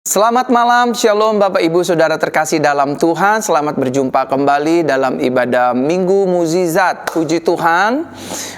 Selamat malam, Shalom Bapak Ibu Saudara terkasih dalam Tuhan. Selamat berjumpa kembali dalam ibadah Minggu Mukjizat. Puji Tuhan,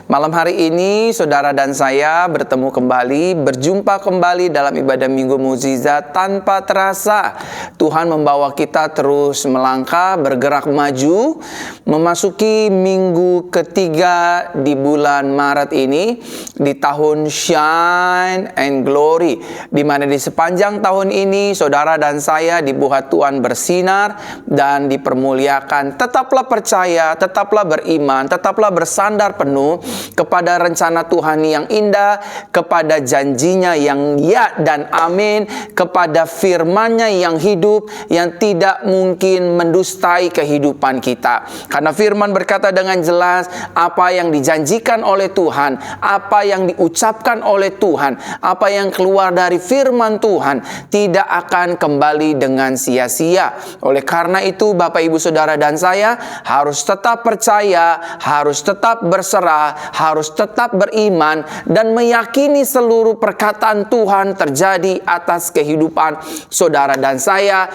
malam hari ini saudara dan saya bertemu kembali, berjumpa kembali dalam ibadah Minggu Mukjizat. Tanpa terasa Tuhan membawa kita terus melangkah, bergerak maju, memasuki minggu ketiga di bulan Maret ini, di tahun Shine and Glory, di mana di sepanjang tahun ini saudara dan saya dibuat Tuhan bersinar dan dipermuliakan. Tetaplah percaya, tetaplah beriman, tetaplah bersandar penuh kepada rencana Tuhan yang indah, kepada janjinya yang ya dan amin, kepada firman-Nya yang hidup, yang tidak mungkin mendustai kehidupan kita. Karena firman berkata dengan jelas, apa yang dijanjikan oleh Tuhan, apa yang diucapkan oleh Tuhan, apa yang keluar dari firman Tuhan tidak akan kembali dengan sia-sia. Oleh karena itu Bapak Ibu Saudara dan saya harus tetap percaya, harus tetap berserah, harus tetap beriman dan meyakini seluruh perkataan Tuhan terjadi atas kehidupan saudara dan saya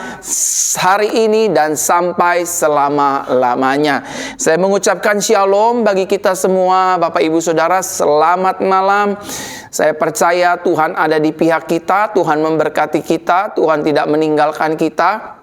hari ini dan sampai selama-lamanya. Saya mengucapkan shalom bagi kita semua Bapak Ibu Saudara, selamat malam. Saya percaya Tuhan ada di pihak kita, Tuhan memberkati kita, Tuhan tidak meninggalkan kita.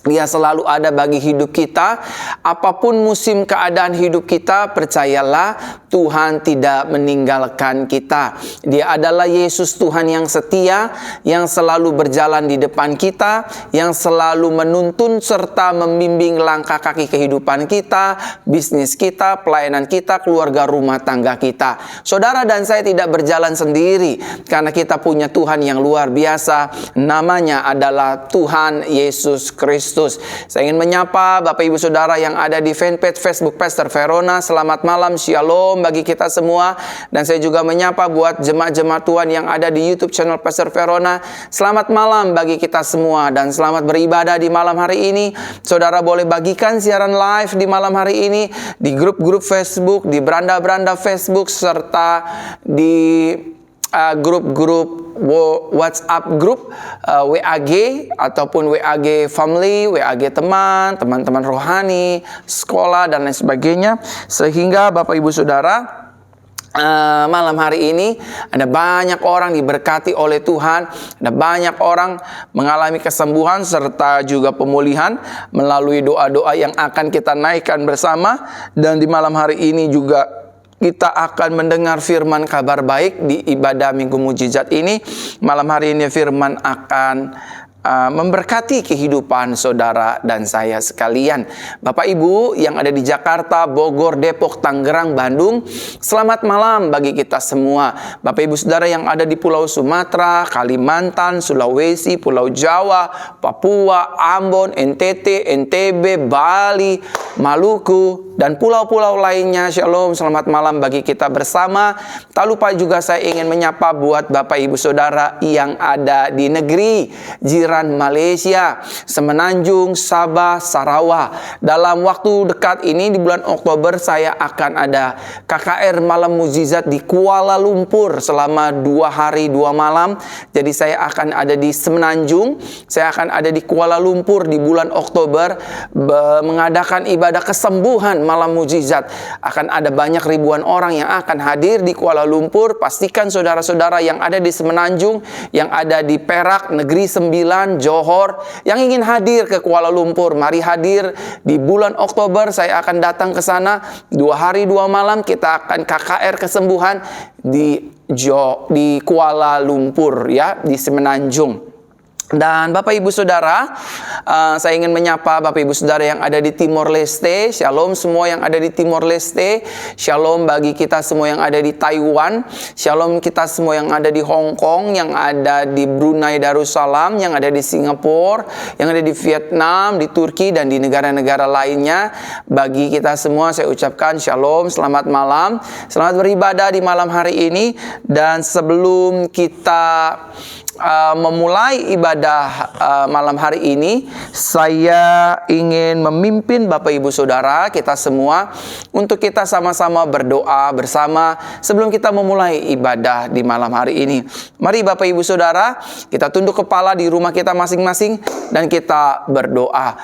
Dia selalu ada bagi hidup kita. Apapun musim keadaan hidup kita, percayalah Tuhan tidak meninggalkan kita. Dia adalah Yesus Tuhan yang setia, yang selalu berjalan di depan kita, yang selalu menuntun serta membimbing langkah kaki kehidupan kita, bisnis kita, pelayanan kita, keluarga rumah tangga kita. Saudara dan saya tidak berjalan sendiri, karena kita punya Tuhan yang luar biasa. Namanya adalah Tuhan Yesus Kristus. Saya ingin menyapa Bapak Ibu Saudara yang ada di fanpage Facebook Pastor Verona. Selamat malam, shalom bagi kita semua. Dan saya juga menyapa buat jemaat-jemaat Tuhan yang ada di YouTube channel Pastor Verona. Selamat malam bagi kita semua dan selamat beribadah di malam hari ini. Saudara boleh bagikan siaran live di malam hari ini di grup-grup Facebook, di beranda-beranda Facebook, serta di grup-grup WhatsApp grup, WAG ataupun WAG family, WAG teman-teman rohani, sekolah dan lain sebagainya, sehingga Bapak Ibu Saudara malam hari ini ada banyak orang diberkati oleh Tuhan, ada banyak orang mengalami kesembuhan serta juga pemulihan melalui doa-doa yang akan kita naikkan bersama. Dan di malam hari ini juga kita akan mendengar firman kabar baik di ibadah Minggu Mukjizat ini. Malam hari ini firman akan memberkati kehidupan saudara dan saya sekalian. Bapak Ibu yang ada di Jakarta, Bogor, Depok, Tangerang, Bandung, selamat malam bagi kita semua. Bapak Ibu Saudara yang ada di Pulau Sumatera, Kalimantan, Sulawesi, Pulau Jawa, Papua, Ambon, NTT, NTB, Bali, Maluku, dan pulau-pulau lainnya. Shalom, selamat malam bagi kita bersama. Tak lupa juga saya ingin menyapa buat Bapak Ibu Saudara yang ada di negeri jiran Malaysia, Semenanjung, Sabah, Sarawak. Dalam waktu dekat ini di bulan Oktober saya akan ada KKR Malam Mukjizat di Kuala Lumpur selama 2 hari 2 malam. Jadi saya akan ada di Semenanjung, saya akan ada di Kuala Lumpur di bulan Oktober mengadakan ibadah kesembuhan Malam Mukjizat. Akan ada banyak ribuan orang yang akan hadir di Kuala Lumpur. Pastikan saudara-saudara yang ada di Semenanjung, yang ada di Perak, Negeri Sembilan, Johor, yang ingin hadir ke Kuala Lumpur, mari hadir di bulan Oktober. Saya akan datang ke sana 2 hari 2 malam. Kita akan KKR kesembuhan di Kuala Lumpur, ya, di Semenanjung. Dan Bapak Ibu Saudara, saya ingin menyapa Bapak Ibu Saudara yang ada di Timor Leste. Shalom semua yang ada di Timor Leste. Shalom bagi kita semua yang ada di Taiwan. Shalom kita semua yang ada di Hong Kong, yang ada di Brunei Darussalam, yang ada di Singapura, yang ada di Vietnam, di Turki, dan di negara-negara lainnya. Bagi kita semua saya ucapkan shalom, selamat malam. Selamat beribadah di malam hari ini. Dan sebelum kita memulai ibadah malam hari ini, saya ingin memimpin Bapak Ibu Saudara kita semua untuk kita sama-sama berdoa bersama sebelum kita memulai ibadah di malam hari ini. Mari Bapak Ibu Saudara, kita tunduk kepala di rumah kita masing-masing dan kita berdoa.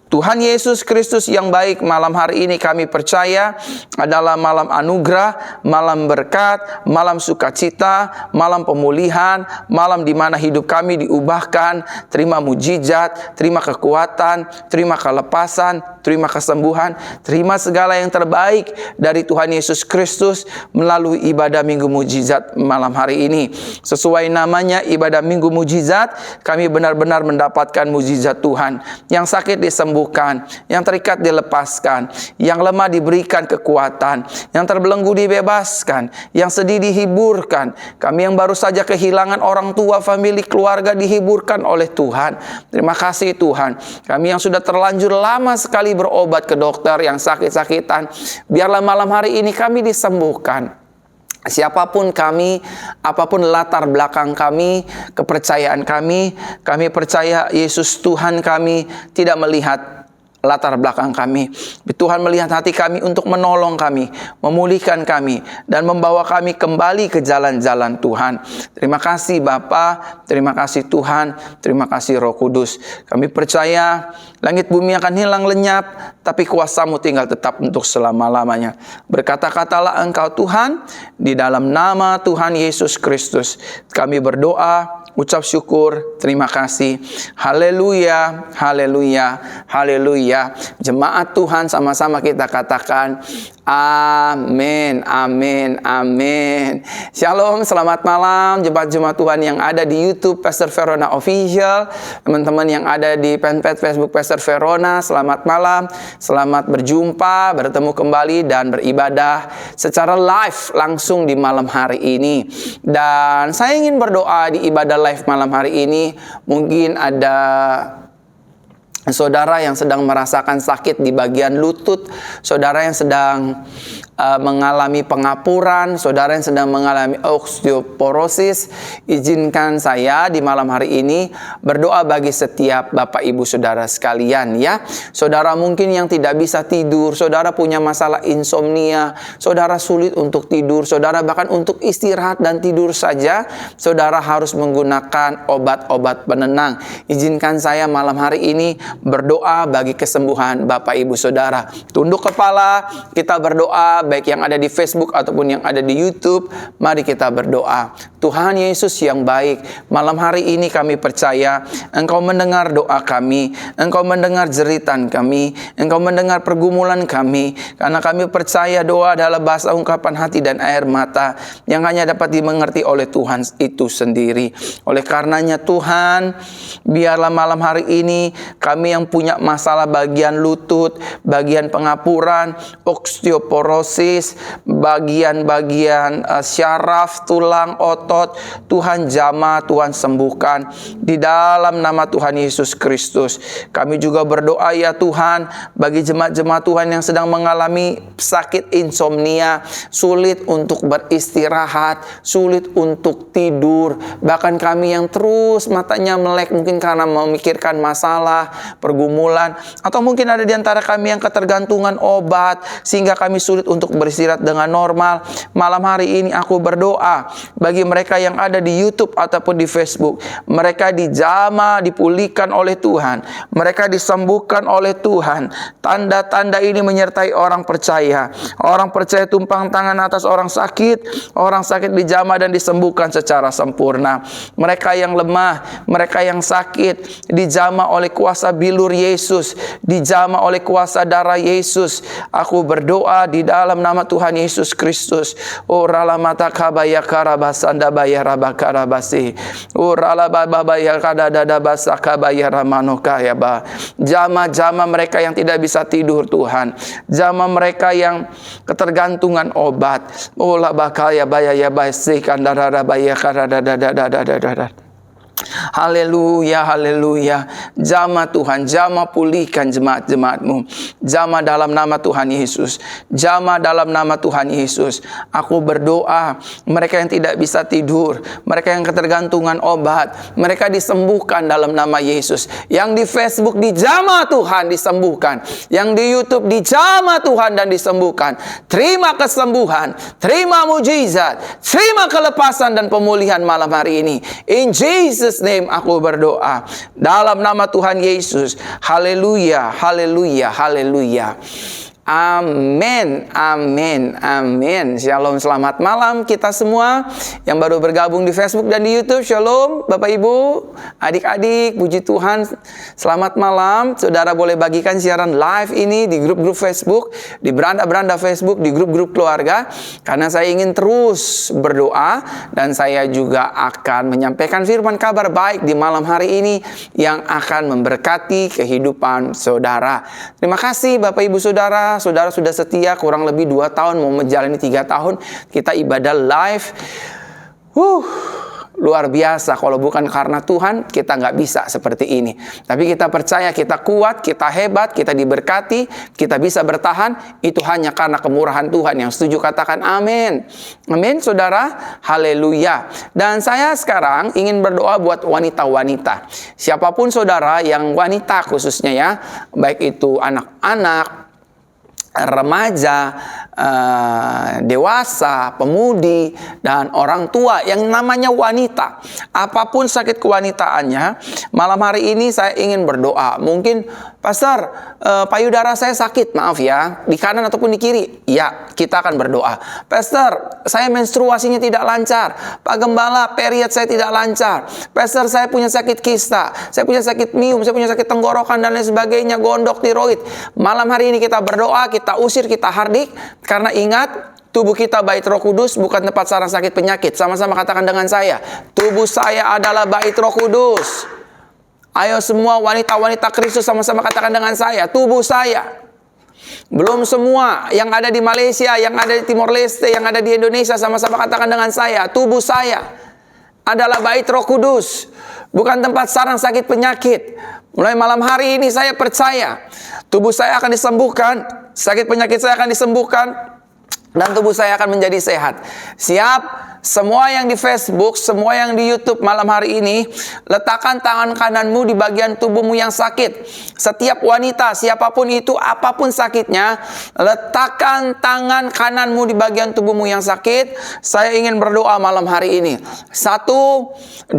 Tuhan Yesus Kristus yang baik, malam hari ini kami percaya adalah malam anugerah, malam berkat, malam sukacita, malam pemulihan, malam di mana hidup kami diubahkan. Terima mujizat, terima kekuatan, terima kelepasan, terima kesembuhan, terima segala yang terbaik dari Tuhan Yesus Kristus melalui ibadah Minggu Mujizat malam hari ini. Sesuai namanya, ibadah Minggu Mujizat, kami benar-benar mendapatkan mujizat Tuhan. Yang sakit disembuhkan, yang terikat dilepaskan, yang lemah diberikan kekuatan, yang terbelenggu dibebaskan, yang sedih dihiburkan. Kami yang baru saja kehilangan orang tua, famili, keluarga dihiburkan oleh Tuhan. Terima kasih Tuhan. Kami yang sudah terlanjur lama sekali berobat ke dokter yang sakit-sakitan, biarlah malam hari ini kami disembuhkan. Siapapun kami, apapun latar belakang kami, kepercayaan kami percaya Yesus Tuhan kami tidak melihat latar belakang kami. Tuhan melihat hati kami untuk menolong kami, memulihkan kami, dan membawa kami kembali ke jalan-jalan Tuhan. Terima kasih Bapa, terima kasih Tuhan, terima kasih Roh Kudus. Kami percaya langit bumi akan hilang lenyap, tapi kuasa-Mu tinggal tetap untuk selama-lamanya. Berkata-katalah Engkau Tuhan, di dalam nama Tuhan Yesus Kristus kami berdoa, ucap syukur, terima kasih. Haleluya, haleluya, haleluya. Jemaat Tuhan, sama-sama kita katakan amin, amin, amin. Shalom, selamat malam jemaat-jemaat Tuhan yang ada di YouTube Pastor Verona Official, teman-teman yang ada di fanpage Facebook Pastor Verona, selamat malam, selamat berjumpa, bertemu kembali dan beribadah secara live langsung di malam hari ini. Dan saya ingin berdoa di ibadah live malam hari ini. Mungkin ada saudara yang sedang merasakan sakit di bagian lutut, saudara yang sedang mengalami pengapuran, saudara yang sedang mengalami osteoporosis. Izinkan saya di malam hari ini berdoa bagi setiap Bapak Ibu Saudara sekalian ya. Saudara mungkin yang tidak bisa tidur, saudara punya masalah insomnia, saudara sulit untuk tidur, saudara bahkan untuk istirahat dan tidur saja, saudara harus menggunakan obat-obat penenang. Izinkan saya malam hari ini berdoa bagi kesembuhan Bapak Ibu Saudara. Tunduk kepala, kita berdoa baik yang ada di Facebook ataupun yang ada di YouTube. Mari kita berdoa. Tuhan Yesus yang baik, malam hari ini kami percaya Engkau mendengar doa kami, Engkau mendengar jeritan kami, Engkau mendengar pergumulan kami, karena kami percaya doa adalah bahasa ungkapan hati dan air mata yang hanya dapat dimengerti oleh Tuhan itu sendiri. Oleh karenanya Tuhan, biarlah malam hari ini kami yang punya masalah bagian lutut, bagian pengapuran, osteoporosis, bagian-bagian syaraf, tulang, otot, Tuhan jamah, Tuhan sembuhkan di dalam nama Tuhan Yesus Kristus. Kami juga berdoa ya Tuhan bagi jemaat-jemaat Tuhan yang sedang mengalami sakit insomnia, sulit untuk beristirahat, sulit untuk tidur, bahkan kami yang terus matanya melek mungkin karena memikirkan masalah, pergumulan, atau mungkin ada di antara kami yang ketergantungan obat sehingga kami sulit untuk beristirahat dengan normal. Malam hari ini aku berdoa bagi mereka yang ada di YouTube ataupun di Facebook, mereka dijamah, dipulihkan oleh Tuhan, mereka disembuhkan oleh Tuhan. Tanda-tanda ini menyertai orang percaya. Orang percaya tumpang tangan atas orang sakit dijamah dan disembuhkan secara sempurna. Mereka yang lemah, mereka yang sakit dijamah oleh kuasa bilur Yesus, dijamah oleh kuasa darah Yesus. Aku berdoa di dalam nama Tuhan Yesus Kristus. Orala mata kabaya karabasanda bayara bakarabasi. Orala babaya kadada basaka bayara manokaya ba. Jama-jama mereka yang tidak bisa tidur Tuhan. Jama mereka yang ketergantungan obat. Ola bakaya bayaya basi kandara baya kadada. Haleluya, haleluya. Jamah Tuhan, jamah pulihkan jemaat-jemaat-Mu. Jamah dalam nama Tuhan Yesus. Jamah dalam nama Tuhan Yesus. Aku berdoa, mereka yang tidak bisa tidur, mereka yang ketergantungan obat, mereka disembuhkan dalam nama Yesus. Yang di Facebook dijamah Tuhan, disembuhkan. Yang di YouTube dijamah Tuhan dan disembuhkan. Terima kesembuhan, terima mujizat, terima kelepasan dan pemulihan malam hari ini. In Jesus name aku berdoa. Dalam nama Tuhan Yesus. Haleluya, haleluya, haleluya. Amin, amin, amin. Shalom, selamat malam kita semua yang baru bergabung di Facebook dan di YouTube. Shalom, Bapak Ibu, adik-adik, puji Tuhan. Selamat malam. Saudara boleh bagikan siaran live ini di grup-grup Facebook, di beranda-beranda Facebook, di grup-grup keluarga. Karena saya ingin terus berdoa dan saya juga akan menyampaikan firman kabar baik di malam hari ini yang akan memberkati kehidupan saudara. Terima kasih Bapak Ibu Saudara. Saudara sudah setia kurang lebih 2 tahun, mau menjalani 3 tahun kita ibadah live. Luar biasa. Kalau bukan karena Tuhan, kita nggak bisa seperti ini. Tapi kita percaya, kita kuat, kita hebat, kita diberkati, kita bisa bertahan. Itu hanya karena kemurahan Tuhan. Yang setuju katakan amin. Amin, saudara. Haleluya. Dan saya sekarang ingin berdoa buat wanita-wanita. Siapapun saudara yang wanita khususnya ya, baik itu anak-anak, remaja, dewasa, pemudi, dan orang tua yang namanya wanita. Apapun sakit kewanitaannya, malam hari ini saya ingin berdoa. Mungkin, Pastor, payudara saya sakit, maaf ya, di kanan ataupun di kiri. Ya, kita akan berdoa. Pastor, saya menstruasinya tidak lancar. Pak Gembala, period saya tidak lancar. Pastor, saya punya sakit kista, saya punya sakit mium, saya punya sakit tenggorokan, dan lain sebagainya, gondok, tiroid. Malam hari ini kita berdoa, kita usir, kita hardik. Karena ingat, tubuh kita bait Roh Kudus, bukan tempat sarang sakit penyakit. Sama-sama katakan dengan saya, tubuh saya adalah bait Roh Kudus. Ayo semua wanita-wanita Kristus sama-sama katakan dengan saya, tubuh saya. Belum semua yang ada di Malaysia, yang ada di Timor Leste, yang ada di Indonesia, sama-sama katakan dengan saya, tubuh saya adalah bait Roh Kudus, bukan tempat sarang sakit penyakit. Mulai malam hari ini saya percaya tubuh saya akan disembuhkan, sakit penyakit saya akan disembuhkan, dan tubuh saya akan menjadi sehat. Siap? Semua yang di Facebook, semua yang di YouTube malam hari ini, letakkan tangan kananmu di bagian tubuhmu yang sakit. Setiap wanita, siapapun itu, apapun sakitnya, letakkan tangan kananmu di bagian tubuhmu yang sakit. Saya ingin berdoa malam hari ini. 1, 2,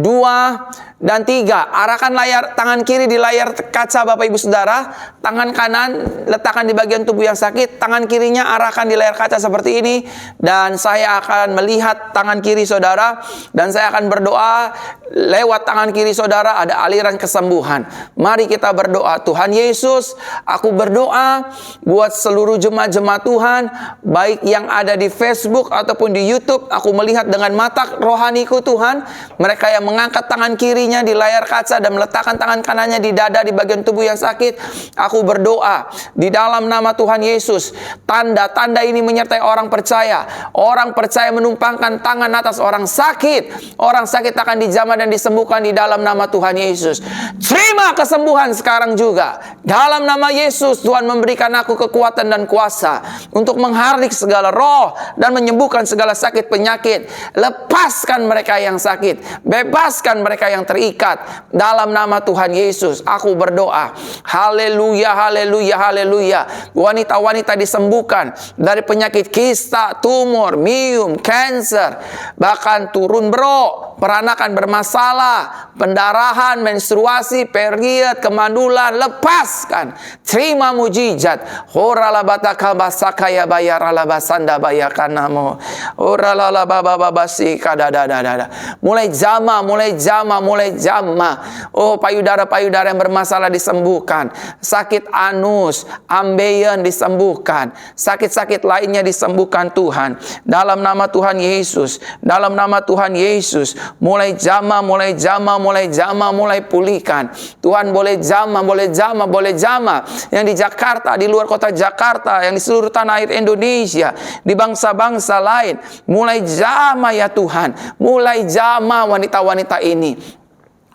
dan 3. Arahkan tangan kiri di layar kaca Bapak Ibu Saudara. Tangan kanan letakkan di bagian tubuh yang sakit. Tangan kirinya arahkan di layar kaca seperti ini. Dan saya akan melihat tangan kiri saudara, dan saya akan berdoa. Lewat tangan kiri saudara ada aliran kesembuhan. Mari kita berdoa. Tuhan Yesus, aku berdoa buat seluruh jemaat-jemaat Tuhan, baik yang ada di Facebook ataupun di YouTube. Aku melihat dengan mata rohaniku Tuhan, mereka yang mengangkat tangan kirinya di layar kaca dan meletakkan tangan kanannya di dada di bagian tubuh yang sakit. Aku berdoa di dalam nama Tuhan Yesus, tanda-tanda ini menyertai orang percaya. Orang percaya menumpangkan tangan atas orang sakit. Orang sakit akan dijamah dan disembuhkan di dalam nama Tuhan Yesus. Terima kesembuhan sekarang juga. Dalam nama Yesus, Tuhan memberikan aku kekuatan dan kuasa untuk menghardik segala roh dan menyembuhkan segala sakit penyakit. Lepaskan mereka yang sakit, bebaskan mereka yang terikat. Dalam nama Tuhan Yesus, aku berdoa. Haleluya, haleluya, haleluya. Wanita-wanita disembuhkan dari penyakit kista, tumor, mium, cancer, bahkan turun bro, peranakan bermasalah, pendarahan, menstruasi, period, kemandulan. Lepaskan. Terima mujizat. Horalabataka basakaya bayarala basanda bayakanamo. Horalala babababasi kadadadadada. Mulai jama, mulai jama, mulai jama. Oh, payudara-payudara yang bermasalah disembuhkan. Sakit anus, ambeien disembuhkan. Sakit-sakit lainnya disembuhkan Tuhan. Dalam nama Tuhan Yesus. Dalam nama Tuhan Yesus. Mulai jama, mulai jama, mulai jama, mulai pulihkan. Tuhan boleh jama, boleh jama, boleh jama. Yang di Jakarta, di luar kota Jakarta, yang di seluruh tanah air Indonesia, di bangsa-bangsa lain. Mulai jama ya Tuhan. Mulai jama wanita-wanita ini.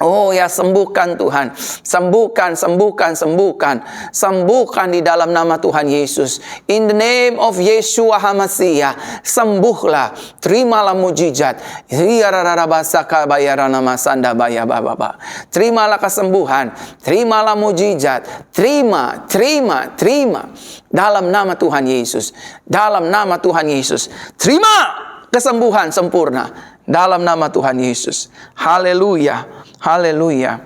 Oh ya, sembuhkan Tuhan. Sembuhkan, sembuhkan, sembuhkan. Sembuhkan di dalam nama Tuhan Yesus. In the name of Yeshua HaMashiach. Sembuhlah. Terimalah mujizat. Terimalah kesembuhan. Terimalah mujizat. Terima. Dalam nama Tuhan Yesus. Dalam nama Tuhan Yesus. Terima kesembuhan sempurna. Dalam nama Tuhan Yesus. Haleluya. Haleluya.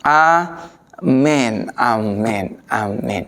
Amin. Amin. Amin.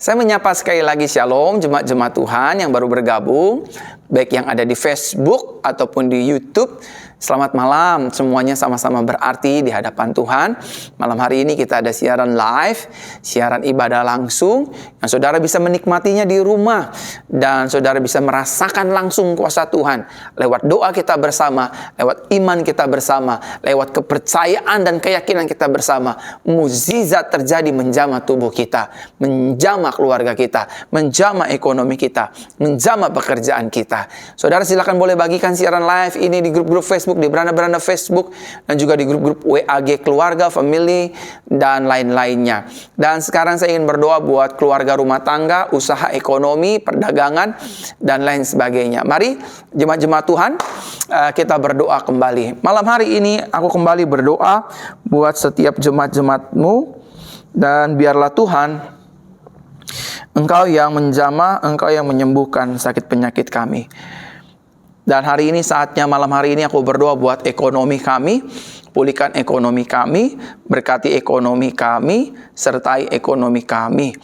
Saya menyapa sekali lagi shalom jemaat-jemaat Tuhan yang baru bergabung, baik yang ada di Facebook ataupun di YouTube. Selamat malam, semuanya sama-sama berarti di hadapan Tuhan. Malam hari ini kita ada siaran live, siaran ibadah langsung, yang saudara bisa menikmatinya di rumah, dan saudara bisa merasakan langsung kuasa Tuhan, lewat doa kita bersama, lewat iman kita bersama, lewat kepercayaan dan keyakinan kita bersama. Mukjizat terjadi menjamah tubuh kita, menjamah keluarga kita, menjamah ekonomi kita, menjamah pekerjaan kita. Saudara silakan boleh bagikan siaran live ini di grup-grup Facebook, di beranda-beranda Facebook, dan juga di grup-grup WAG keluarga, family, dan lain-lainnya. Dan sekarang saya ingin berdoa buat keluarga, rumah tangga, usaha ekonomi, perdagangan, dan lain sebagainya. Mari jemaat-jemaat Tuhan, kita berdoa kembali. Malam hari ini aku kembali berdoa buat setiap jemaat-jemaatmu, dan biarlah Tuhan, Engkau yang menjamah, Engkau yang menyembuhkan sakit penyakit kami. Dan hari ini saatnya, malam hari ini aku berdoa buat ekonomi kami. Pulihkan ekonomi kami, berkati ekonomi kami, sertai ekonomi kami.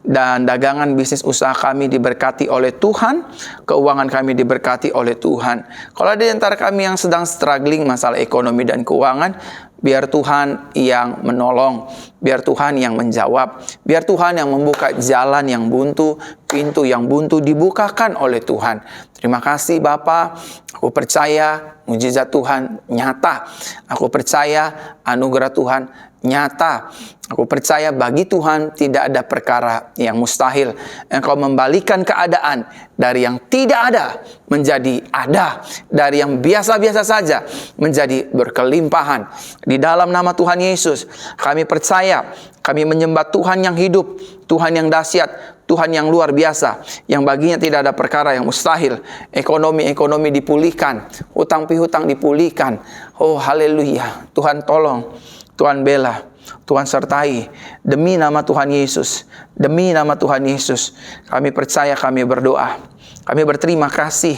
Dan dagangan bisnis usaha kami diberkati oleh Tuhan, keuangan kami diberkati oleh Tuhan. Kalau ada di antara kami yang sedang struggling masalah ekonomi dan keuangan, biar Tuhan yang menolong, biar Tuhan yang menjawab, biar Tuhan yang membuka jalan yang buntu, pintu yang buntu dibukakan oleh Tuhan. Terima kasih Bapa, aku percaya mujizat Tuhan nyata. Aku percaya anugerah Tuhan nyata. Aku percaya bagi Tuhan tidak ada perkara yang mustahil. Engkau membalikan keadaan dari yang tidak ada menjadi ada, dari yang biasa-biasa saja menjadi berkelimpahan. Di dalam nama Tuhan Yesus, kami percaya, kami menyembah Tuhan yang hidup, Tuhan yang dahsyat, Tuhan yang luar biasa, yang baginya tidak ada perkara yang mustahil. Ekonomi dipulihkan, hutang pihutang dipulihkan. Oh haleluya, Tuhan tolong, Tuhan bela, Tuhan sertai. Demi nama Tuhan Yesus, demi nama Tuhan Yesus, kami percaya, kami berdoa, kami berterima kasih.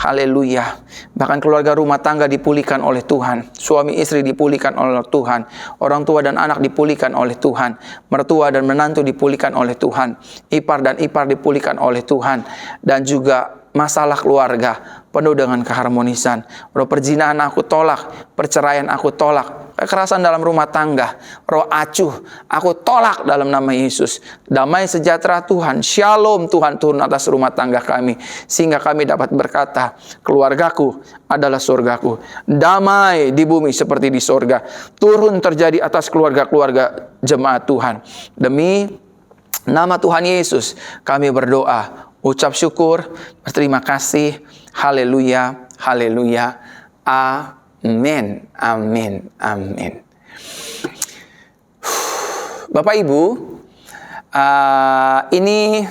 Haleluya. Bahkan keluarga rumah tangga dipulihkan oleh Tuhan, suami istri dipulihkan oleh Tuhan, orang tua dan anak dipulihkan oleh Tuhan, mertua dan menantu dipulihkan oleh Tuhan, ipar dan ipar dipulihkan oleh Tuhan, dan juga masalah keluarga penuh dengan keharmonisan. Roh perzinahan aku tolak, perceraian aku tolak, kekerasan dalam rumah tangga, roh acuh aku tolak dalam nama Yesus. Damai sejahtera Tuhan, shalom Tuhan turun atas rumah tangga kami, sehingga kami dapat berkata, keluargaku adalah surgaku. Damai di bumi seperti di surga turun terjadi atas keluarga-keluarga jemaat Tuhan. Demi nama Tuhan Yesus kami berdoa, ucap syukur, berterima kasih. Haleluya, haleluya, amin, amin, amin. Bapak Ibu, ini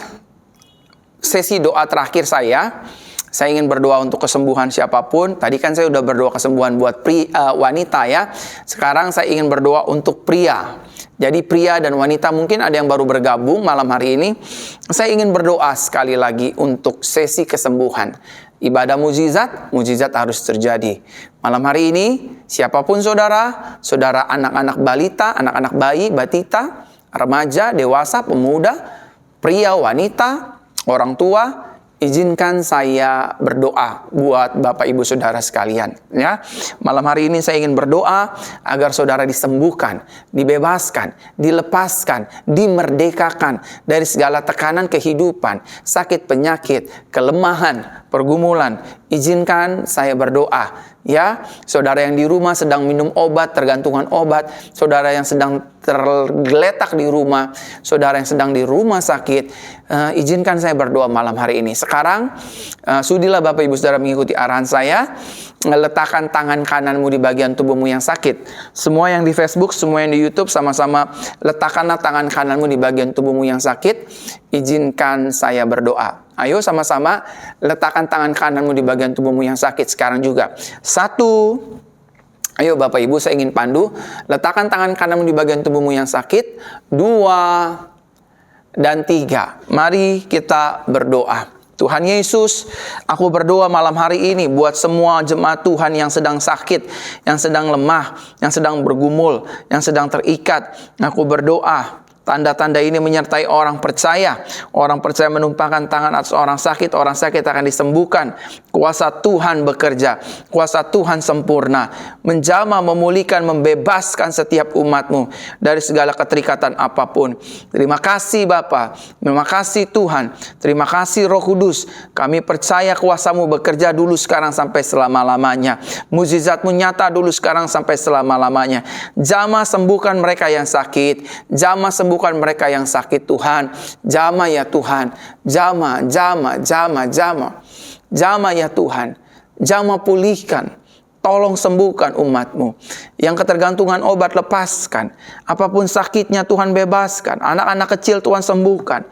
sesi doa terakhir saya. Saya ingin berdoa untuk kesembuhan siapapun. Tadi kan saya sudah berdoa kesembuhan buat wanita ya. Sekarang saya ingin berdoa untuk pria. Jadi pria dan wanita, mungkin ada yang baru bergabung malam hari ini. Saya ingin berdoa sekali lagi untuk sesi kesembuhan. Ibadah mujizat harus terjadi. Malam hari ini, siapapun saudara anak-anak balita, anak-anak bayi, batita, remaja, dewasa, pemuda, pria, wanita, orang tua, izinkan saya berdoa buat Bapak Ibu Saudara sekalian ya. Malam hari ini saya ingin berdoa agar saudara disembuhkan, dibebaskan, dilepaskan, dimerdekakan dari segala tekanan kehidupan, sakit penyakit, kelemahan, pergumulan, izinkan saya berdoa. Ya, saudara yang di rumah sedang minum obat, tergantungan obat, saudara yang sedang tergeletak di rumah, saudara yang sedang di rumah sakit, izinkan saya berdoa malam hari ini. Sekarang, sudilah Bapak Ibu Saudara mengikuti arahan saya. Letakkan tangan kananmu di bagian tubuhmu yang sakit. Semua yang di Facebook, semua yang di YouTube, sama-sama letakkanlah tangan kananmu di bagian tubuhmu yang sakit. Izinkan saya berdoa. Ayo sama-sama letakkan tangan kananmu di bagian tubuhmu yang sakit sekarang juga. 1. Ayo Bapak Ibu, saya ingin pandu. Letakkan tangan kananmu di bagian tubuhmu yang sakit. 2 dan 3. Mari kita berdoa. Tuhan Yesus, aku berdoa malam hari ini buat semua jemaat Tuhan yang sedang sakit, yang sedang lemah, yang sedang bergumul, yang sedang terikat. Aku berdoa, tanda-tanda ini menyertai orang percaya. Orang percaya menumpahkan tangan atas orang sakit akan disembuhkan. Kuasa Tuhan bekerja, kuasa Tuhan sempurna, menjamah, memulihkan, membebaskan setiap umat-Mu dari segala keterikatan apapun. Terima kasih Bapa, terima kasih Tuhan, terima kasih Roh Kudus. Kami percaya kuasa-Mu bekerja dulu, sekarang, sampai selama-lamanya. Mukjizat-Mu nyata dulu, sekarang, sampai selama-lamanya. Jamah, sembuhkan mereka yang sakit. Jamah, sembuhkan mereka yang sakit Tuhan. Jamah ya Tuhan. Jamah, jamah, jamah, jamah. Jamah ya Tuhan. Jamah, pulihkan. Tolong sembuhkan umat-Mu. Yang ketergantungan obat, lepaskan. Apapun sakitnya Tuhan bebaskan. Anak-anak kecil Tuhan sembuhkan.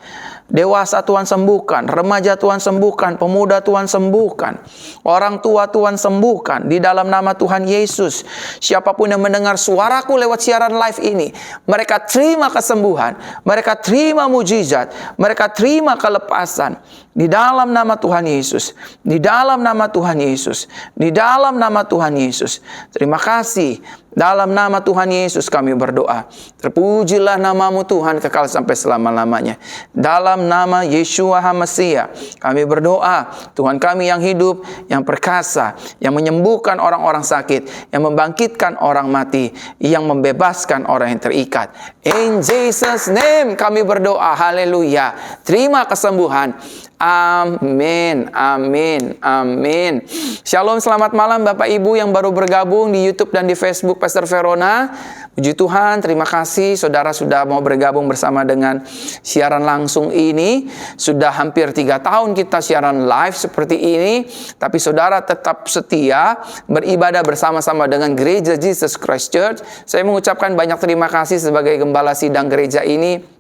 Dewasa Tuhan sembuhkan, remaja Tuhan sembuhkan, pemuda Tuhan sembuhkan, orang tua Tuhan sembuhkan di dalam nama Tuhan Yesus. Siapapun yang mendengar suaraku lewat siaran live ini, mereka terima kesembuhan, mereka terima mujizat, mereka terima kelepasan di dalam nama Tuhan Yesus, di dalam nama Tuhan Yesus, di dalam nama Tuhan Yesus. Terima kasih. Dalam nama Tuhan Yesus kami berdoa. Terpujilah nama-Mu Tuhan kekal sampai selama-lamanya. Dalam nama Yeshua HaMasiah kami berdoa. Tuhan kami yang hidup, yang perkasa, yang menyembuhkan orang-orang sakit, yang membangkitkan orang mati, yang membebaskan orang yang terikat. In Jesus' name kami berdoa. Haleluya. Terima kesembuhan. Amin, amin, amin. Shalom, selamat malam Bapak Ibu yang baru bergabung di YouTube dan di Facebook Pastor Verona. Puji Tuhan, terima kasih saudara sudah mau bergabung bersama dengan siaran langsung ini. Sudah hampir 3 tahun kita siaran live seperti ini, tapi saudara tetap setia beribadah bersama-sama dengan Gereja Jesus Christ Church. Saya mengucapkan banyak terima kasih sebagai gembala sidang gereja ini,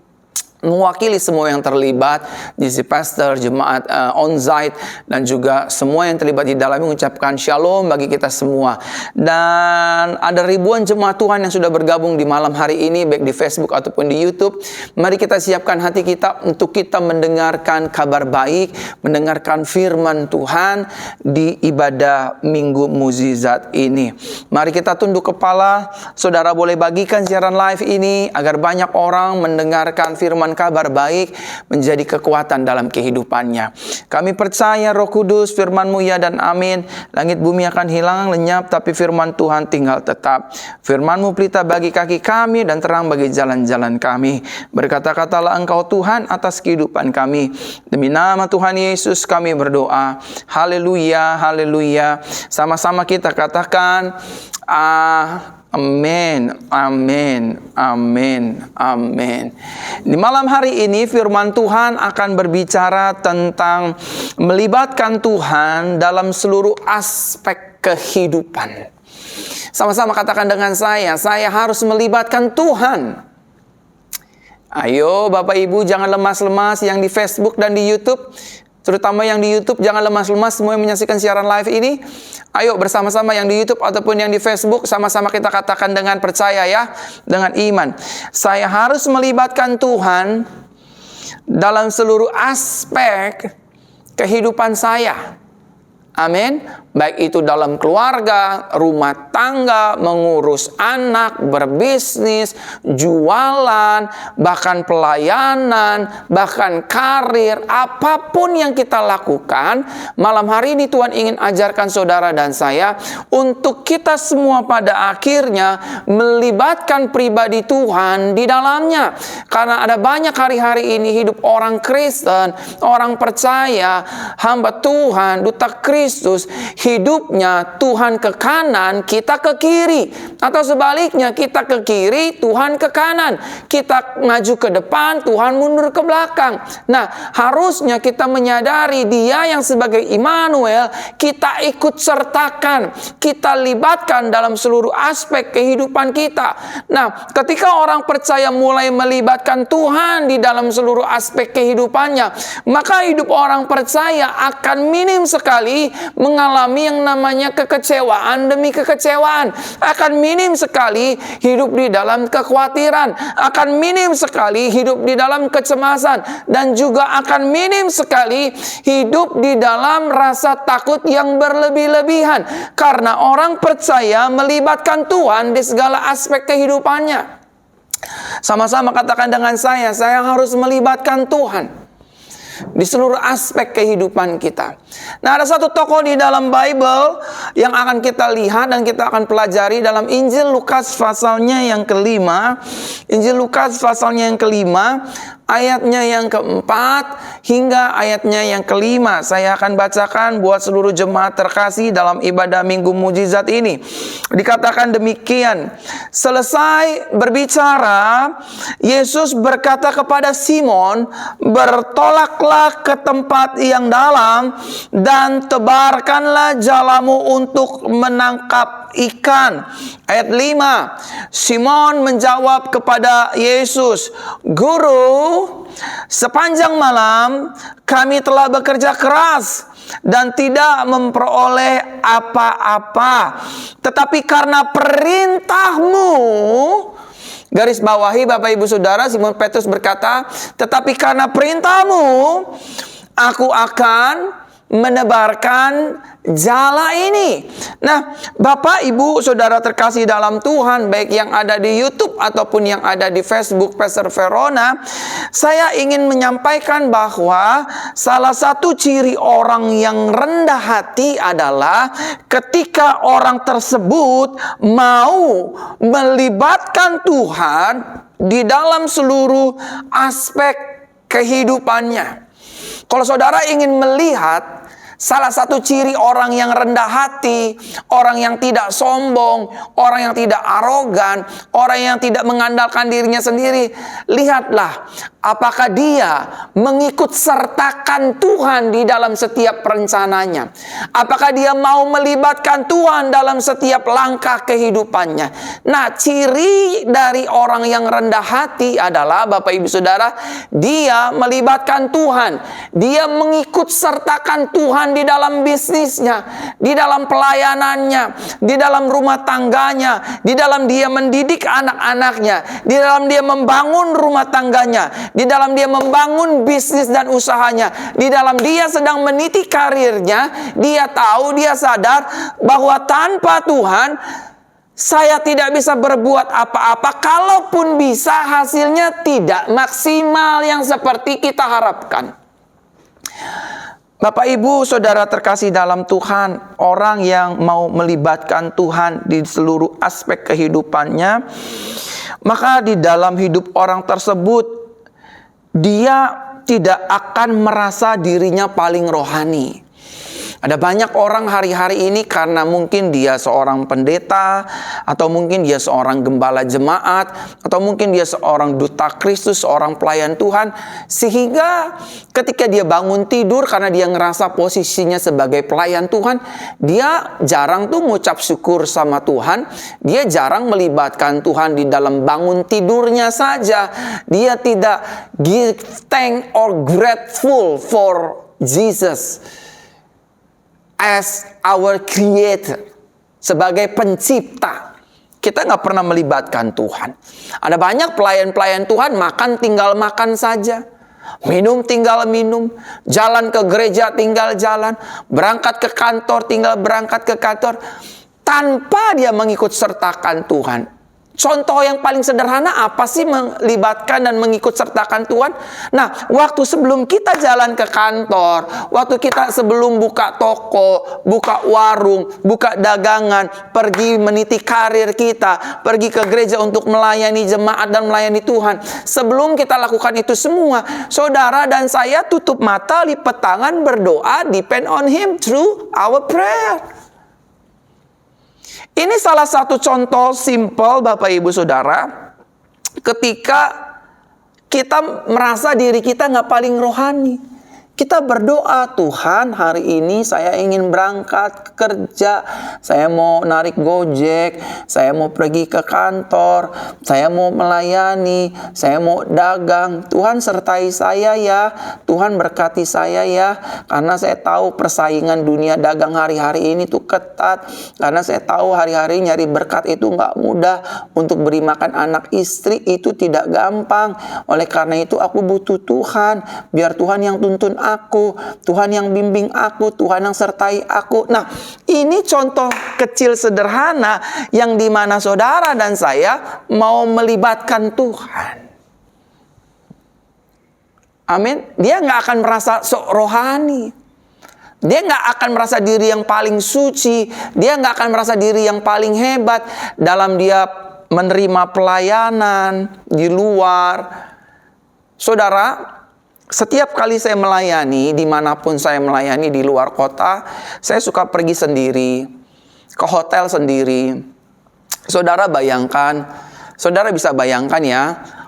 mewakili semua yang terlibat, GC Pastor, jemaat on-site, dan juga semua yang terlibat di dalamnya, mengucapkan shalom bagi kita semua. Dan ada ribuan jemaat Tuhan yang sudah bergabung di malam hari ini, baik di Facebook ataupun di YouTube. Mari kita siapkan hati kita untuk kita mendengarkan kabar baik, mendengarkan firman Tuhan di ibadah Minggu Mukjizat ini. Mari kita tunduk kepala. Saudara boleh bagikan siaran live ini agar banyak orang mendengarkan firman kabar baik menjadi kekuatan dalam kehidupannya. Kami percaya Roh Kudus, firman-Mu ya dan amin. Langit bumi akan hilang lenyap, tapi firman Tuhan tinggal tetap. Firman-Mu pelita bagi kaki kami dan terang bagi jalan-jalan kami. Berkata-katalah Engkau Tuhan atas kehidupan kami. Demi nama Tuhan Yesus kami berdoa. Haleluya, haleluya. Sama-sama kita katakan amin, amin, amin, amin. Di malam hari ini firman Tuhan akan berbicara tentang melibatkan Tuhan dalam seluruh aspek kehidupan. Sama-sama katakan dengan saya harus melibatkan Tuhan. Ayo Bapak Ibu, jangan lemas-lemas yang di Facebook dan di YouTube. Terutama yang di YouTube, jangan lemas-lemas semua yang menyaksikan siaran live ini. Ayo bersama-sama yang di YouTube ataupun yang di Facebook, sama-sama kita katakan dengan percaya ya, dengan iman. Saya harus melibatkan Tuhan dalam seluruh aspek kehidupan saya. Amin. Baik itu dalam keluarga, rumah tangga, mengurus anak, berbisnis, jualan, bahkan pelayanan, bahkan karir, apapun yang kita lakukan, malam hari ini Tuhan ingin ajarkan saudara dan saya untuk kita semua pada akhirnya melibatkan pribadi Tuhan di dalamnya. Karena ada banyak hari-hari ini hidup orang Kristen, orang percaya, hamba Tuhan, duta Kristus, hidupnya Tuhan ke kanan, kita ke kiri. Atau sebaliknya, kita ke kiri, Tuhan ke kanan. Kita maju ke depan, Tuhan mundur ke belakang. Nah, harusnya kita menyadari Dia yang sebagai Immanuel, kita ikut sertakan, kita libatkan dalam seluruh aspek kehidupan kita. Nah, ketika orang percaya mulai melibatkan Tuhan di dalam seluruh aspek kehidupannya, maka hidup orang percaya akan minim sekali mengalami yang namanya kekecewaan demi kekecewaan. Akan minim sekali hidup di dalam kekhawatiran. Akan minim sekali hidup di dalam kecemasan. Dan juga akan minim sekali hidup di dalam rasa takut yang berlebih-lebihan. Karena orang percaya melibatkan Tuhan di segala aspek kehidupannya. Sama-sama katakan dengan saya harus melibatkan Tuhan di seluruh aspek kehidupan kita. Nah, ada satu tokoh di dalam Bible yang akan kita lihat dan kita akan pelajari dalam Injil Lukas pasalnya yang kelima. Injil Lukas pasalnya yang kelima, ayatnya yang keempat hingga ayatnya yang kelima. Saya akan bacakan buat seluruh jemaat terkasih dalam ibadah Minggu Mujizat ini. Dikatakan demikian, selesai berbicara, Yesus berkata kepada Simon, bertolaklah ke tempat yang dalam dan tebarkanlah jalamu untuk menangkap ikan. Ayat 5, Simon menjawab kepada Yesus, Guru, sepanjang malam kami telah bekerja keras dan tidak memperoleh apa-apa. Tetapi karena perintahmu, garis bawahi Bapak Ibu Saudara, Simon Petrus berkata, tetapi karena perintahmu, aku akan menebarkan jala ini. Nah, Bapak Ibu Saudara terkasih dalam Tuhan, baik yang ada di YouTube ataupun yang ada di Facebook Pastor Verona, saya ingin menyampaikan bahwa salah satu ciri orang yang rendah hati adalah ketika orang tersebut mau melibatkan Tuhan di dalam seluruh aspek kehidupannya. Kalau saudara ingin melihat salah satu ciri orang yang rendah hati, orang yang tidak sombong, orang yang tidak arogan, orang yang tidak mengandalkan dirinya sendiri, lihatlah apakah dia mengikut sertakan Tuhan di dalam setiap rencananya. Apakah dia mau melibatkan Tuhan dalam setiap langkah kehidupannya. Nah, ciri dari orang yang rendah hati adalah, Bapak Ibu Saudara, dia melibatkan Tuhan. Dia mengikut sertakan Tuhan di dalam bisnisnya, di dalam pelayanannya, di dalam rumah tangganya, di dalam dia mendidik anak-anaknya, di dalam dia membangun rumah tangganya, di dalam dia membangun bisnis dan usahanya, di dalam dia sedang meniti karirnya. Dia tahu, dia sadar bahwa tanpa Tuhan saya tidak bisa berbuat apa-apa. Kalaupun bisa, hasilnya tidak maksimal yang seperti kita harapkan. Bapak Ibu Saudara terkasih dalam Tuhan, orang yang mau melibatkan Tuhan di seluruh aspek kehidupannya, maka di dalam hidup orang tersebut dia tidak akan merasa dirinya paling rohani. Ada banyak orang hari-hari ini karena mungkin dia seorang pendeta, atau mungkin dia seorang gembala jemaat, atau mungkin dia seorang duta Kristus, seorang pelayan Tuhan, sehingga ketika dia bangun tidur karena dia ngerasa posisinya sebagai pelayan Tuhan, dia jarang tuh ngucap syukur sama Tuhan, dia jarang melibatkan Tuhan di dalam bangun tidurnya saja. Dia tidak give thank or grateful for Jesus as our creator, sebagai pencipta. Kita nggak pernah melibatkan Tuhan. Ada banyak pelayan-pelayan Tuhan makan tinggal makan saja. Minum tinggal minum, jalan ke gereja tinggal jalan, berangkat ke kantor tinggal berangkat ke kantor, tanpa dia mengikut sertakan Tuhan. Contoh yang paling sederhana apa sih melibatkan dan mengikut sertakan Tuhan? Nah, waktu sebelum kita jalan ke kantor, waktu kita sebelum buka toko, buka warung, buka dagangan, pergi meniti karir kita, pergi ke gereja untuk melayani jemaat dan melayani Tuhan. Sebelum kita lakukan itu semua, saudara dan saya tutup mata, lipat tangan, berdoa, depend on Him through our prayer. Ini salah satu contoh simple Bapak Ibu Saudara, ketika kita merasa diri kita nggak paling rohani. Kita berdoa, Tuhan hari ini saya ingin berangkat kerja, saya mau narik gojek, saya mau pergi ke kantor, saya mau melayani, saya mau dagang. Tuhan sertai saya ya, Tuhan berkati saya ya, karena saya tahu persaingan dunia dagang hari-hari ini tuh ketat, karena saya tahu hari-hari nyari berkat itu nggak mudah, untuk beri makan anak istri itu tidak gampang. Oleh karena itu aku butuh Tuhan, biar Tuhan yang tuntun aku, Tuhan yang bimbing aku, Tuhan yang sertai aku. Nah, ini contoh kecil sederhana yang dimana saudara dan saya mau melibatkan Tuhan. Amin. Dia nggak akan merasa sok rohani. Dia nggak akan merasa diri yang paling suci. Dia nggak akan merasa diri yang paling hebat dalam dia menerima pelayanan di luar. Saudara, setiap kali saya melayani, dimanapun saya melayani di luar kota, saya suka pergi sendiri, ke hotel sendiri. Saudara bisa bayangkan ya,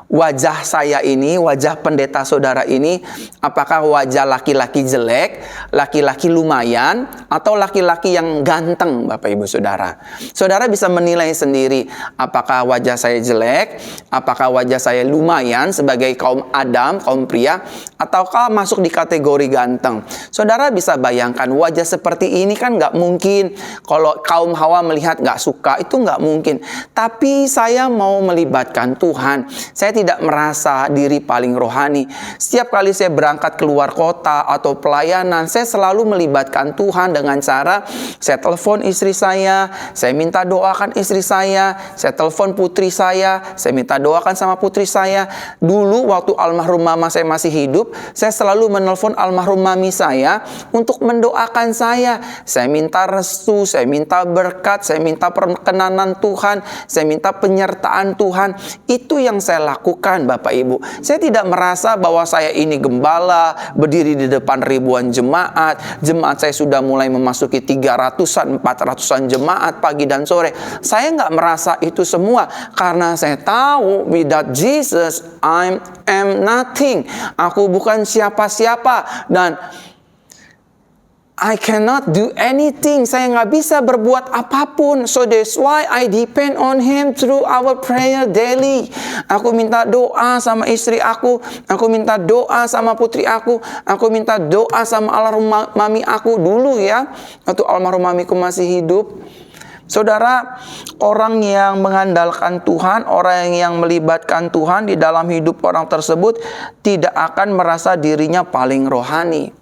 wajah saya ini, wajah pendeta saudara ini, apakah wajah laki-laki jelek, laki-laki lumayan, atau laki-laki yang ganteng, Bapak Ibu Saudara. Saudara bisa menilai sendiri, apakah wajah saya jelek, apakah wajah saya lumayan sebagai kaum Adam, kaum pria, ataukah masuk di kategori ganteng. Saudara bisa bayangkan, wajah seperti ini kan nggak mungkin, kalau kaum Hawa melihat nggak suka, itu nggak mungkin. Tapi saya mau melibatkan Tuhan. Saya tidak merasa diri paling rohani. Setiap kali saya berangkat keluar kota atau pelayanan, saya selalu melibatkan Tuhan dengan cara saya telepon istri saya minta doakan istri saya telepon putri saya minta doakan sama putri saya. Dulu waktu almarhum mama saya masih hidup, saya selalu menelpon almarhum mami saya untuk mendoakan saya. Saya minta restu, saya minta berkat, saya minta perkenanan Tuhan, saya minta penyertaan Tuhan. Itu yang saya lakukan, Bapak Ibu. Saya tidak merasa bahwa saya ini gembala, berdiri di depan ribuan jemaat. Jemaat saya sudah mulai memasuki 300-an, 400-an jemaat pagi dan sore. Saya nggak merasa itu semua, karena saya tahu without Jesus, I am nothing. Aku bukan siapa-siapa, dan I cannot do anything. Saya nggak bisa berbuat apapun. So that's why I depend on Him through our prayer daily. Aku minta doa sama istri aku minta doa sama putri aku minta doa sama almarhum mami aku dulu ya, waktu almarhum mamiku masih hidup. Saudara, orang yang mengandalkan Tuhan, orang yang melibatkan Tuhan di dalam hidup orang tersebut tidak akan merasa dirinya paling rohani.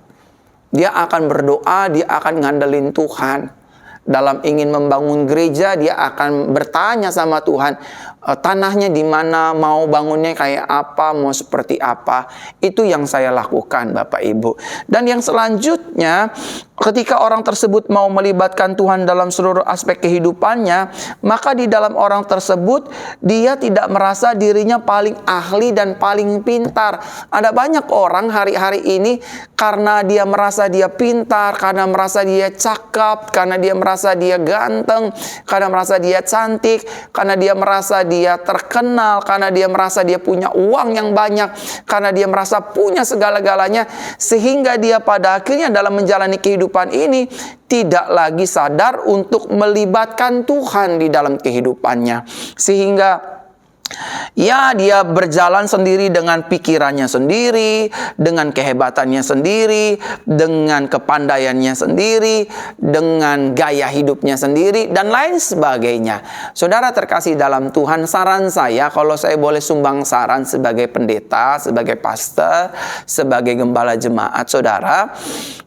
Dia akan berdoa, dia akan ngandelin Tuhan. Dalam ingin membangun gereja, dia akan bertanya sama Tuhan, tanahnya di mana, mau bangunnya kayak apa, mau seperti apa. Itu yang saya lakukan, Bapak Ibu. Dan yang selanjutnya, ketika orang tersebut mau melibatkan Tuhan dalam seluruh aspek kehidupannya, maka di dalam orang tersebut dia tidak merasa dirinya paling ahli dan paling pintar. Ada banyak orang hari-hari ini karena dia merasa dia pintar, karena merasa dia cakap, karena dia merasa dia ganteng, karena merasa dia cantik, karena dia merasa dia terkenal, karena dia merasa dia punya uang yang banyak, karena dia merasa punya segala-galanya, sehingga dia pada akhirnya dalam menjalani kehidupan ini tidak lagi sadar untuk melibatkan Tuhan di dalam kehidupannya. Sehingga Ya, dia berjalan sendiri dengan pikirannya sendiri, dengan kehebatannya sendiri, dengan kepandaiannya sendiri, dengan gaya hidupnya sendiri, dan lain sebagainya. Saudara terkasih dalam Tuhan, saran saya, kalau saya boleh sumbang saran sebagai pendeta, sebagai pastor, sebagai gembala jemaat, saudara,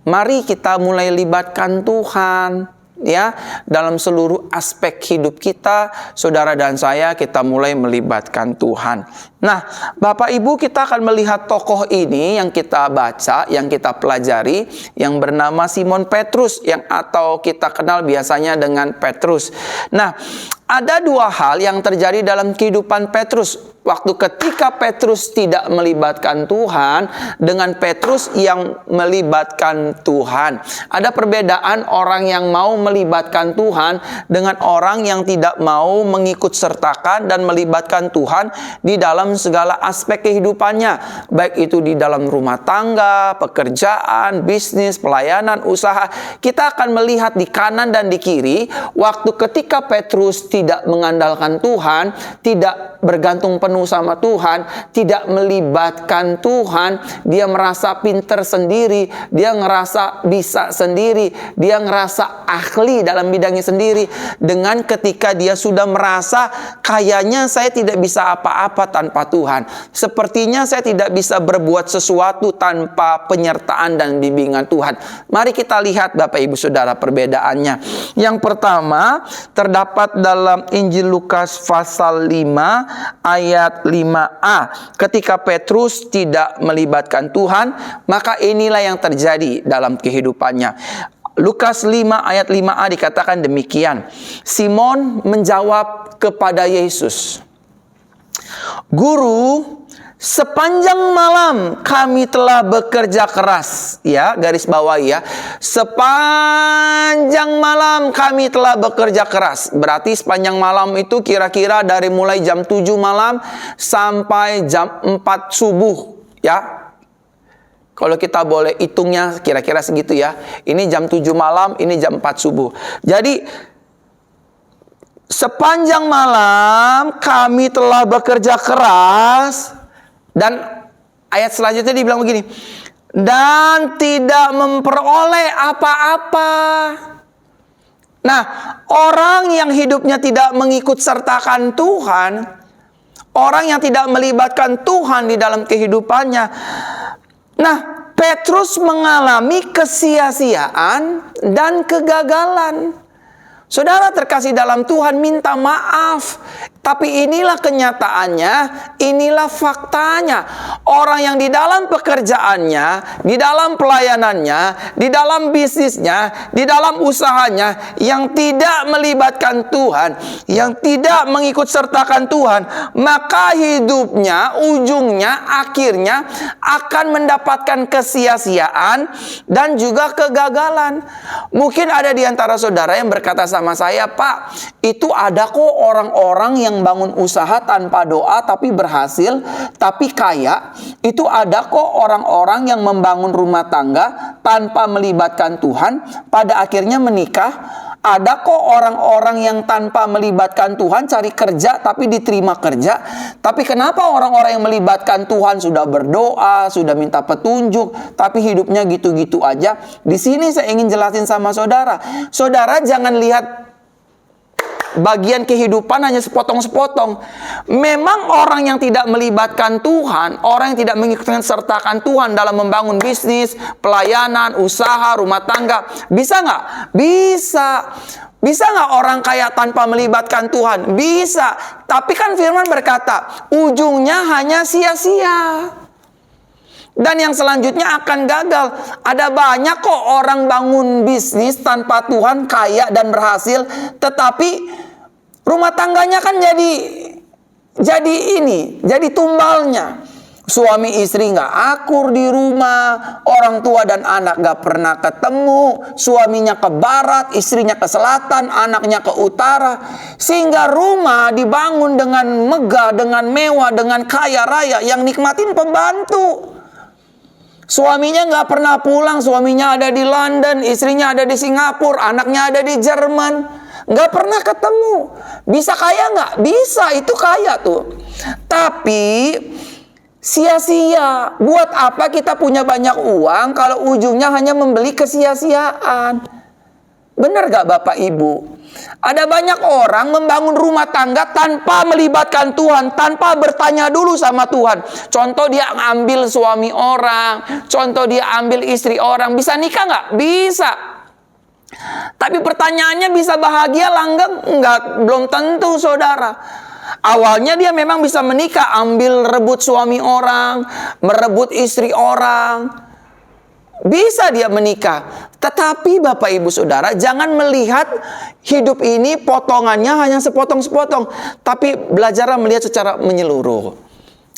mari kita mulai libatkan Tuhan. Ya, dalam seluruh aspek hidup kita, saudara dan saya, kita mulai melibatkan Tuhan. Nah, Bapak Ibu, kita akan melihat tokoh ini yang kita baca, yang kita pelajari, yang bernama Simon Petrus, yang atau kita kenal biasanya dengan Petrus. Nah, ada dua hal yang terjadi dalam kehidupan Petrus. Waktu ketika Petrus tidak melibatkan Tuhan dengan Petrus yang melibatkan Tuhan. Ada perbedaan orang yang mau melibatkan Tuhan dengan orang yang tidak mau mengikut sertakan dan melibatkan Tuhan di dalam segala aspek kehidupannya. Baik itu di dalam rumah tangga, pekerjaan, bisnis, pelayanan, usaha. Kita akan melihat di kanan dan di kiri waktu ketika Petrus tidak mengandalkan Tuhan, tidak bergantung penuh sama Tuhan, tidak melibatkan Tuhan, dia merasa pinter sendiri, dia ngerasa bisa sendiri, dia ngerasa ahli dalam bidangnya sendiri. Dengan ketika dia sudah merasa kayaknya saya tidak bisa apa-apa tanpa Tuhan, sepertinya saya tidak bisa berbuat sesuatu tanpa penyertaan dan bimbingan Tuhan. Mari kita lihat Bapak Ibu Saudara perbedaannya. Yang pertama terdapat dalam Injil Lukas pasal 5 ayat 5a. Ketika Petrus tidak melibatkan Tuhan, maka inilah yang terjadi dalam kehidupannya. Lukas 5 ayat 5a dikatakan demikian. Simon menjawab kepada Yesus, "Guru, sepanjang malam kami telah bekerja keras." Ya, garis bawah ya. Sepanjang malam kami telah bekerja keras. Berarti sepanjang malam itu kira-kira dari mulai jam 7 malam sampai jam 4 subuh. Ya, kalau kita boleh hitungnya kira-kira segitu ya. Ini jam 7 malam, ini jam 4 subuh. Jadi sepanjang malam kami telah bekerja keras. Dan ayat selanjutnya dibilang begini, dan tidak memperoleh apa-apa. Nah, orang yang hidupnya tidak mengikut sertakan Tuhan, orang yang tidak melibatkan Tuhan di dalam kehidupannya, nah, Petrus mengalami kesia-siaan dan kegagalan. Saudara terkasih dalam Tuhan, minta maaf. Tapi inilah kenyataannya, inilah faktanya. Orang yang di dalam pekerjaannya, di dalam pelayanannya, di dalam bisnisnya, di dalam usahanya, yang tidak melibatkan Tuhan, yang tidak mengikut sertakan Tuhan, maka hidupnya, ujungnya, akhirnya akan mendapatkan kesia-siaan dan juga kegagalan. Mungkin ada di antara saudara yang berkata sama saya, "Pak, itu ada kok orang-orang yang bangun usaha tanpa doa tapi berhasil, tapi kaya. Itu ada kok orang-orang yang membangun rumah tangga tanpa melibatkan Tuhan, pada akhirnya menikah. Ada kok orang-orang yang tanpa melibatkan Tuhan cari kerja tapi diterima kerja. Tapi kenapa orang-orang yang melibatkan Tuhan sudah berdoa, sudah minta petunjuk, tapi hidupnya gitu-gitu aja?" Di sini saya ingin jelasin sama saudara. Saudara jangan lihat bagian kehidupan hanya sepotong-sepotong. Memang orang yang tidak melibatkan Tuhan, orang yang tidak mengikut sertakan Tuhan dalam membangun bisnis, pelayanan, usaha, rumah tangga, bisa nggak? Bisa. Bisa nggak orang kaya tanpa melibatkan Tuhan? Bisa. Tapi kan firman berkata, ujungnya hanya sia-sia. Dan yang selanjutnya akan gagal. Ada banyak kok orang bangun bisnis tanpa Tuhan, kaya dan berhasil, tetapi rumah tangganya kan jadi tumbalnya. Suami istri nggak akur di rumah, orang tua dan anak nggak pernah ketemu, suaminya ke barat, istrinya ke selatan, anaknya ke utara, sehingga rumah dibangun dengan megah, dengan mewah, dengan kaya raya, yang nikmatin pembantu. Suaminya nggak pernah pulang, suaminya ada di London, istrinya ada di Singapura, anaknya ada di Jerman. Nggak pernah ketemu. Bisa kaya nggak? Bisa, itu kaya tuh. Tapi sia-sia. Buat apa kita punya banyak uang kalau ujungnya hanya membeli kesia-siaan? Benar gak Bapak Ibu? Ada banyak orang membangun rumah tangga tanpa melibatkan Tuhan, tanpa bertanya dulu sama Tuhan. Contoh, dia ambil suami orang, contoh dia ambil istri orang. Bisa nikah nggak? Bisa. Tapi pertanyaannya, bisa bahagia langgeng? Enggak, belum tentu saudara. Awalnya dia memang bisa menikah, ambil rebut suami orang, merebut istri orang. Bisa dia menikah. Tetapi Bapak Ibu Saudara, jangan melihat hidup ini potongannya hanya sepotong-sepotong. Tapi belajarlah melihat secara menyeluruh.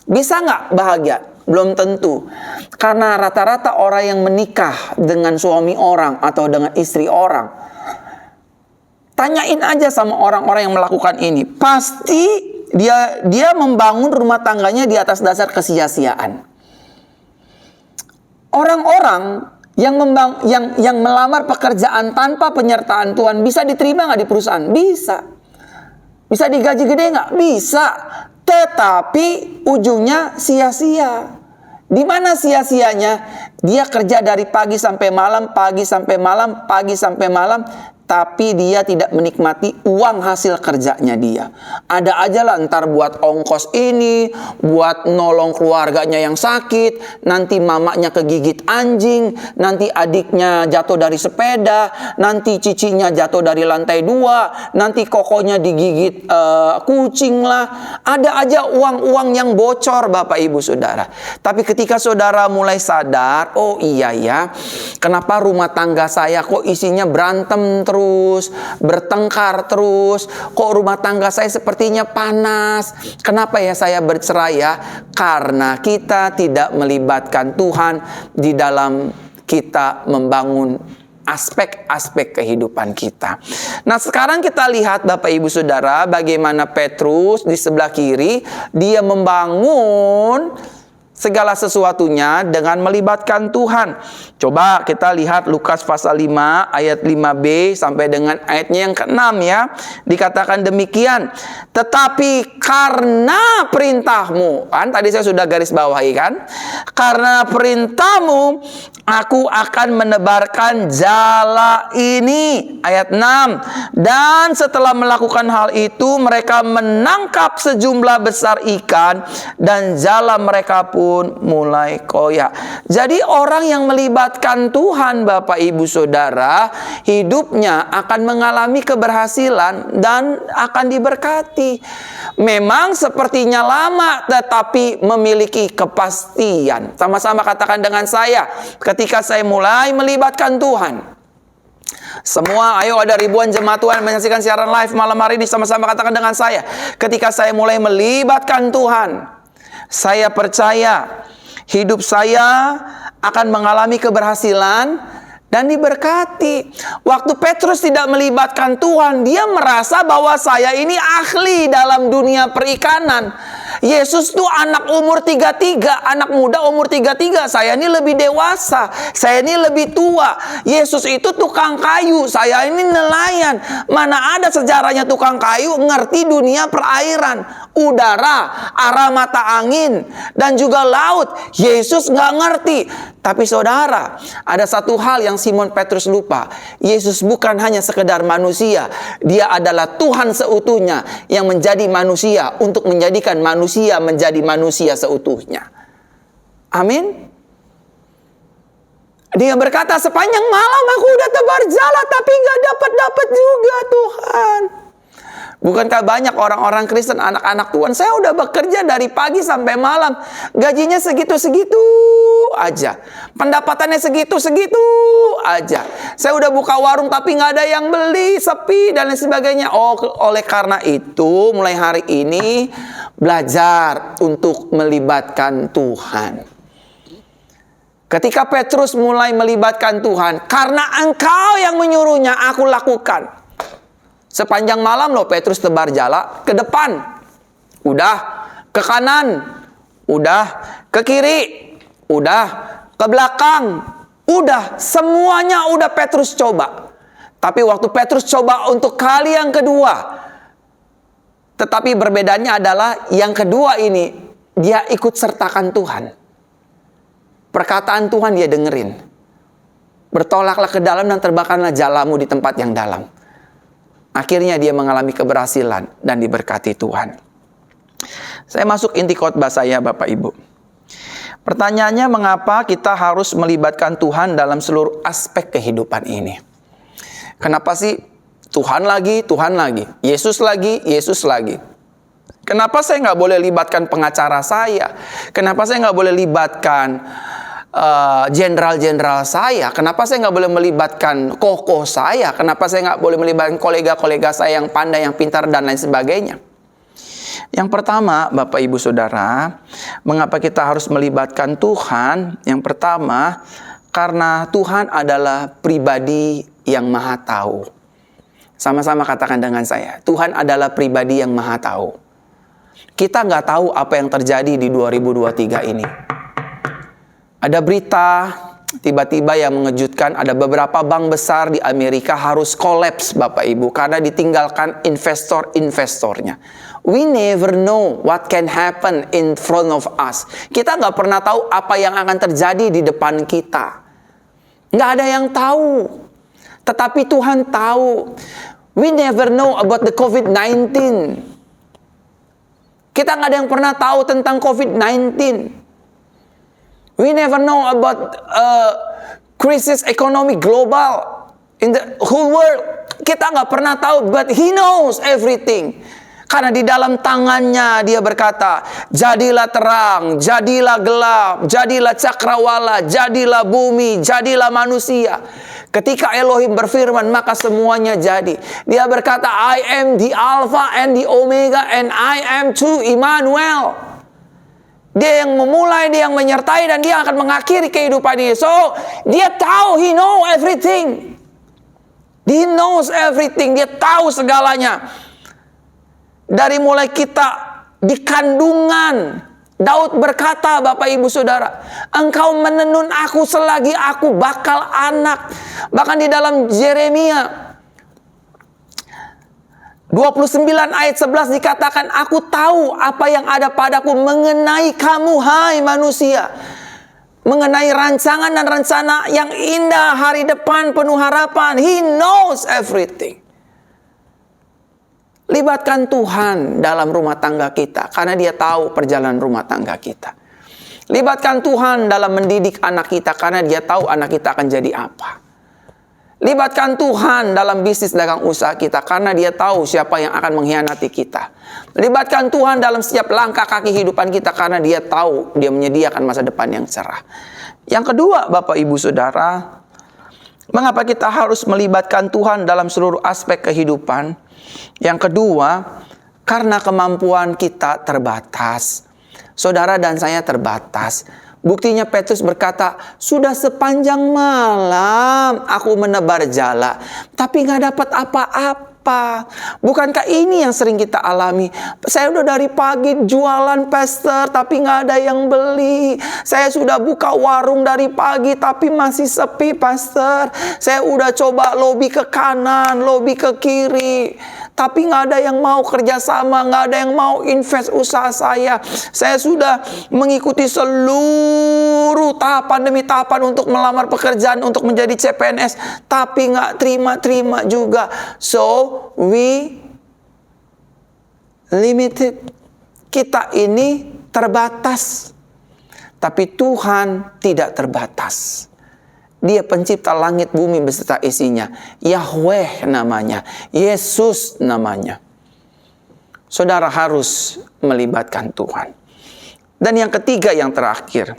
Bisa nggak bahagia? Belum tentu. Karena rata-rata orang yang menikah dengan suami orang atau dengan istri orang, tanyain aja sama orang-orang yang melakukan ini. Pasti dia membangun rumah tangganya di atas dasar kesia-siaan. Orang-orang yang melamar pekerjaan tanpa penyertaan Tuhan bisa diterima nggak di perusahaan? Bisa. Bisa digaji gede nggak? Bisa. Tetapi ujungnya sia-sia. Di mana sia-sianya? Dia kerja dari pagi sampai malam, pagi sampai malam, pagi sampai malam. Tapi dia tidak menikmati uang hasil kerjanya dia. Ada aja lah, ntar buat ongkos ini, buat nolong keluarganya yang sakit, nanti mamanya kegigit anjing, nanti adiknya jatuh dari sepeda, nanti cicinya jatuh dari lantai 2, nanti kokonya digigit kucing lah. Ada aja uang-uang yang bocor Bapak Ibu Saudara. Tapi ketika saudara mulai sadar, oh iya ya, kenapa rumah tangga saya kok isinya berantem terus, bertengkar terus, kok rumah tangga saya sepertinya panas. Kenapa ya saya bercerai ya? Karena kita tidak melibatkan Tuhan di dalam kita membangun aspek-aspek kehidupan kita. Nah, sekarang kita lihat Bapak Ibu Saudara, bagaimana Petrus di sebelah kiri, dia membangun segala sesuatunya dengan melibatkan Tuhan. Coba kita lihat Lukas pasal 5 ayat 5b sampai dengan ayatnya yang ke-6 ya. Dikatakan demikian, tetapi karena perintahmu, kan tadi saya sudah garis bawahi kan, karena perintahmu aku akan menebarkan jala ini. Ayat 6, dan setelah melakukan hal itu mereka menangkap sejumlah besar ikan dan jala mereka pun mulai koyak. Jadi orang yang melibatkan Tuhan Bapak Ibu Saudara, hidupnya akan mengalami keberhasilan dan akan diberkati. Memang sepertinya lama tetapi memiliki kepastian. Sama-sama katakan dengan saya, ketika saya mulai melibatkan Tuhan. Semua, ayo, ada ribuan jemaat Tuhan menyaksikan siaran live malam hari ini, sama-sama katakan dengan saya, ketika saya mulai melibatkan Tuhan, saya percaya hidup saya akan mengalami keberhasilan dan diberkati. Waktu Petrus tidak melibatkan Tuhan, dia merasa bahwa saya ini ahli dalam dunia perikanan. Yesus tuh anak umur 33, anak muda umur 33. Saya ini lebih dewasa, saya ini lebih tua. Yesus itu tukang kayu, saya ini nelayan. Mana ada sejarahnya tukang kayu ngerti dunia perairan, udara, arah mata angin, dan juga laut. Yesus nggak ngerti. Tapi saudara, ada satu hal yang Simon Petrus lupa. Yesus bukan hanya sekedar manusia. Dia adalah Tuhan seutuhnya yang menjadi manusia untuk menjadikan manusia menjadi manusia seutuhnya. Amin. Dia berkata, sepanjang malam aku udah tebar jala tapi gak dapat juga Tuhan. Bukankah banyak orang-orang Kristen, anak-anak Tuhan, saya udah bekerja dari pagi sampai malam, gajinya segitu-segitu aja, pendapatannya segitu-segitu aja, saya udah buka warung tapi nggak ada yang beli, sepi dan lain sebagainya. Oh, oleh karena itu mulai hari ini belajar untuk melibatkan Tuhan. Ketika Petrus mulai melibatkan Tuhan, karena Engkau yang menyuruhnya, aku lakukan. Sepanjang malam loh Petrus tebar jala, ke depan, udah, ke kanan, udah, ke kiri, udah, ke belakang, udah, semuanya udah Petrus coba. Tapi waktu Petrus coba untuk kali yang kedua, tetapi berbedanya adalah yang kedua ini dia ikut sertakan Tuhan. Perkataan Tuhan dia dengerin. Bertolaklah ke dalam dan terbakarlah jalamu di tempat yang dalam. Akhirnya dia mengalami keberhasilan dan diberkati Tuhan. Saya masuk inti khotbah saya, Bapak Ibu. Pertanyaannya, mengapa kita harus melibatkan Tuhan dalam seluruh aspek kehidupan ini? Kenapa sih Tuhan lagi, Yesus lagi? Kenapa saya nggak boleh libatkan pengacara saya? Kenapa saya nggak boleh libatkan jenderal-jenderal saya? Kenapa saya nggak boleh melibatkan kokoh saya? Kenapa saya nggak boleh melibatkan kolega-kolega saya yang pandai, yang pintar, dan lain sebagainya? Yang pertama, Bapak Ibu Saudara, mengapa kita harus melibatkan Tuhan? Yang pertama, karena Tuhan adalah pribadi yang maha tahu. Sama-sama katakan dengan saya, Tuhan adalah pribadi yang maha tahu. Kita nggak tahu apa yang terjadi di 2023 ini. Ada berita tiba-tiba yang mengejutkan, ada beberapa bank besar di Amerika harus kolaps, Bapak Ibu, karena ditinggalkan investor-investornya. We never know what can happen in front of us. Kita nggak pernah tahu apa yang akan terjadi di depan kita. Nggak ada yang tahu. Tetapi Tuhan tahu. We never know about the COVID-19. Kita nggak ada yang pernah tahu tentang COVID-19. We never know about krisis ekonomi global in the whole world. Kita nggak pernah tahu, but He knows everything. Karena di dalam tangannya dia berkata, jadilah terang, jadilah gelap, jadilah cakrawala, jadilah bumi, jadilah manusia. Ketika Elohim berfirman, maka semuanya jadi. Dia berkata, I am the Alpha and the Omega, and I am too Emmanuel. Dia yang memulai, dia yang menyertai, dan dia akan mengakhiri kehidupan ini. So, dia tahu, He know everything. He knows everything, dia tahu segalanya. Dari mulai kita di kandungan, Daud berkata, Bapak Ibu Saudara, Engkau menenun aku selagi aku bakal anak. Bahkan di dalam Yeremia 29 ayat 11 dikatakan, aku tahu apa yang ada padaku mengenai kamu, hai manusia. Mengenai rancangan dan rencana yang indah, hari depan penuh harapan. He knows everything. Libatkan Tuhan dalam rumah tangga kita, karena dia tahu perjalanan rumah tangga kita. Libatkan Tuhan dalam mendidik anak kita, karena dia tahu anak kita akan jadi apa. Libatkan Tuhan dalam bisnis dagang usaha kita, karena dia tahu siapa yang akan mengkhianati kita. Libatkan Tuhan dalam setiap langkah kaki kehidupan kita, karena dia tahu dia menyediakan masa depan yang cerah. Yang kedua, Bapak Ibu Saudara, mengapa kita harus melibatkan Tuhan dalam seluruh aspek kehidupan? Yang kedua, karena kemampuan kita terbatas. Saudara dan saya terbatas. Buktinya Petrus berkata, sudah sepanjang malam aku menebar jala, tapi gak dapat apa-apa. Bukankah ini yang sering kita alami? Saya udah dari pagi jualan, pastor, tapi gak ada yang beli. Saya sudah buka warung dari pagi, tapi masih sepi, pastor. Saya udah coba lobby ke kanan, lobby ke kiri, tapi nggak ada yang mau kerjasama, nggak ada yang mau invest usaha saya. Saya sudah mengikuti seluruh tahapan demi tahapan untuk melamar pekerjaan, untuk menjadi CPNS, tapi nggak terima juga. So, we limited. Kita ini terbatas. Tapi Tuhan tidak terbatas. Dia pencipta langit bumi beserta isinya. Yahweh namanya. Yesus namanya. Saudara harus melibatkan Tuhan. Dan yang ketiga, yang terakhir.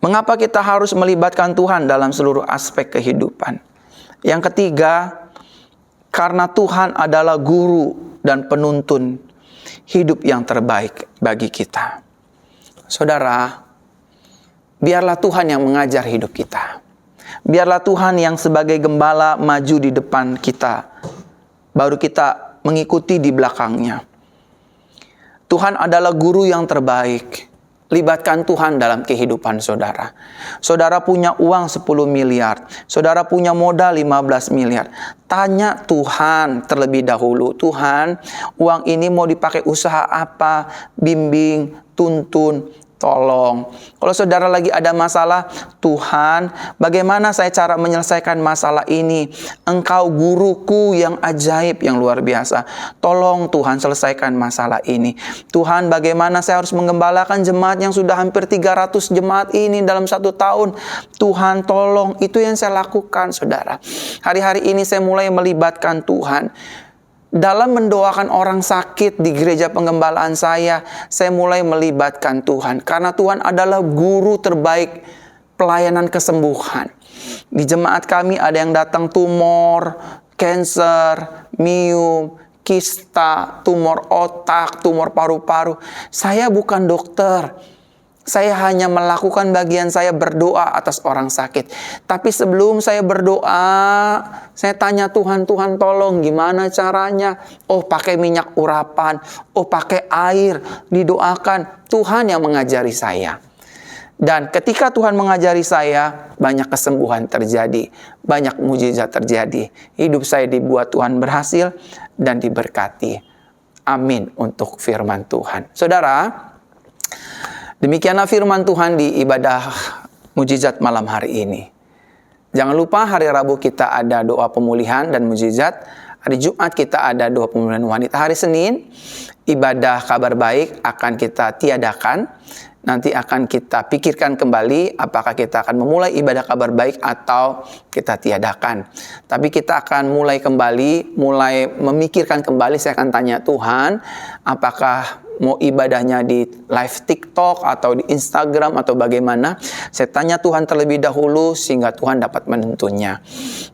Mengapa kita harus melibatkan Tuhan dalam seluruh aspek kehidupan? Yang ketiga, karena Tuhan adalah guru dan penuntun hidup yang terbaik bagi kita. Saudara, biarlah Tuhan yang mengajar hidup kita. Biarlah Tuhan yang sebagai gembala maju di depan kita, baru kita mengikuti di belakangnya. Tuhan adalah guru yang terbaik. Libatkan Tuhan dalam kehidupan saudara. Saudara punya uang 10 miliar. Saudara punya modal 15 miliar. Tanya Tuhan terlebih dahulu. Tuhan, uang ini mau dipakai usaha apa? Bimbing, tuntun, tolong. Kalau saudara lagi ada masalah, Tuhan, bagaimana saya cara menyelesaikan masalah ini? Engkau guruku yang ajaib, yang luar biasa. Tolong Tuhan selesaikan masalah ini. Tuhan, bagaimana saya harus menggembalakan jemaat yang sudah hampir 300 jemaat ini dalam 1 tahun. Tuhan, tolong. Itu yang saya lakukan, saudara. Hari-hari ini saya mulai melibatkan Tuhan. Dalam mendoakan orang sakit di gereja penggembalaan saya mulai melibatkan Tuhan. Karena Tuhan adalah guru terbaik pelayanan kesembuhan. Di jemaat kami ada yang datang tumor, cancer, myom, kista, tumor otak, tumor paru-paru. Saya bukan dokter. Saya hanya melakukan bagian saya, berdoa atas orang sakit. Tapi sebelum saya berdoa, saya tanya Tuhan, Tuhan tolong gimana caranya? Oh, pakai minyak urapan. Oh, pakai air. Didoakan. Tuhan yang mengajari saya. Dan ketika Tuhan mengajari saya, banyak kesembuhan terjadi. Banyak mujizat terjadi. Hidup saya dibuat Tuhan berhasil dan diberkati. Amin untuk firman Tuhan. Saudara, demikianlah firman Tuhan di ibadah mujizat malam hari ini. Jangan lupa hari Rabu kita ada doa pemulihan dan mujizat. Hari Jumat kita ada doa pemulihan wanita. Hari Senin ibadah kabar baik akan kita tiadakan. Nanti akan kita pikirkan kembali apakah kita akan memulai ibadah kabar baik atau kita tiadakan. Tapi kita akan mulai kembali, mulai memikirkan kembali. Saya akan tanya Tuhan, apakah mau ibadahnya di live TikTok atau di Instagram atau bagaimana. Saya tanya Tuhan terlebih dahulu sehingga Tuhan dapat menentunya.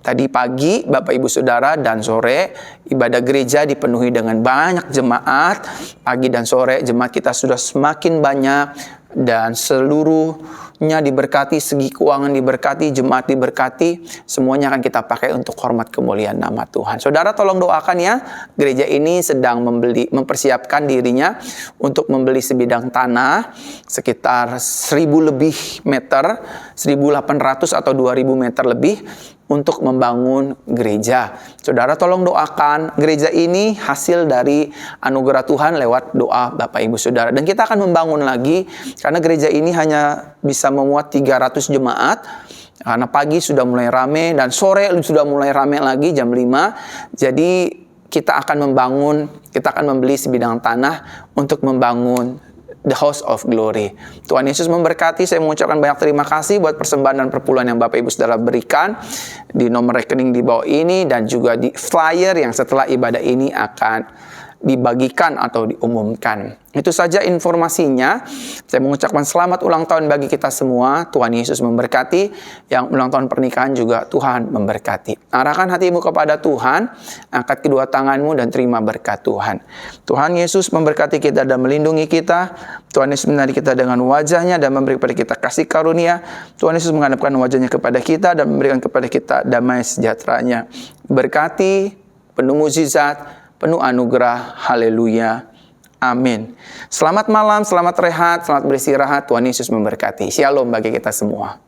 Tadi pagi Bapak Ibu Saudara dan sore ibadah gereja dipenuhi dengan banyak jemaat. Pagi dan sore jemaat kita sudah semakin banyak dan seluruhnya diberkati, segi keuangan diberkati, jemaat diberkati, semuanya akan kita pakai untuk hormat kemuliaan nama Tuhan. Saudara tolong doakan ya, gereja ini sedang mempersiapkan dirinya untuk membeli sebidang tanah sekitar 1.000 lebih meter, 1.800 atau 2.000 meter lebih untuk membangun gereja. Saudara tolong doakan gereja ini hasil dari anugerah Tuhan lewat doa Bapak Ibu Saudara. Dan kita akan membangun lagi karena gereja ini hanya bisa memuat 300 jemaat. Karena pagi sudah mulai rame dan sore sudah mulai rame lagi jam 5. Jadi kita akan membeli sebidang tanah untuk membangun The House of Glory. Tuhan Yesus memberkati. Saya mengucapkan banyak terima kasih buat persembahan dan perpuluhan yang Bapak Ibu Saudara berikan di nomor rekening di bawah ini dan juga di flyer yang setelah ibadah ini akan dibagikan atau diumumkan. Itu saja informasinya. Saya mengucapkan selamat ulang tahun bagi kita semua. Tuhan Yesus memberkati. Yang ulang tahun pernikahan juga Tuhan memberkati. Arahkan hatimu kepada Tuhan. Angkat kedua tanganmu dan terima berkat Tuhan. Tuhan Yesus memberkati kita dan melindungi kita. Tuhan Yesus menari kita dengan wajahnya dan memberi kepada kita kasih karunia. Tuhan Yesus menghadapkan wajahnya kepada kita dan memberikan kepada kita damai sejahteranya. Berkati, penuh mukjizat, penuh anugerah. Haleluya. Amin. Selamat malam, selamat rehat, selamat beristirahat. Tuhan Yesus memberkati. Shalom bagi kita semua.